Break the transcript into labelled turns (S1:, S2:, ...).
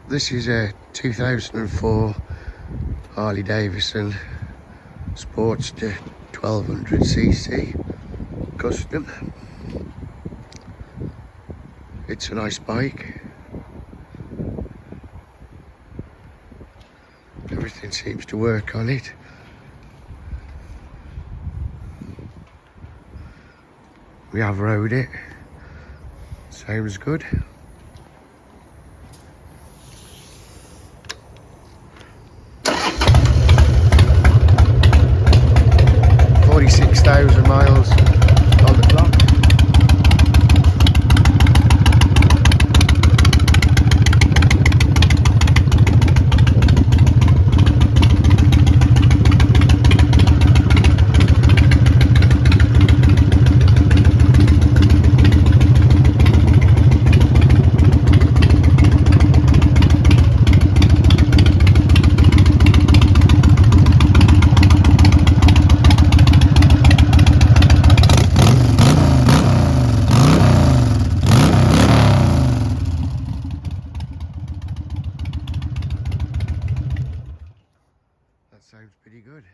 S1: This is a 2004 Harley Davidson Sportster 1200cc custom. It's a nice bike. Everything seems to work on it. We have rode it. Sounds good. $46,000 miles on the clock. That sounds pretty good.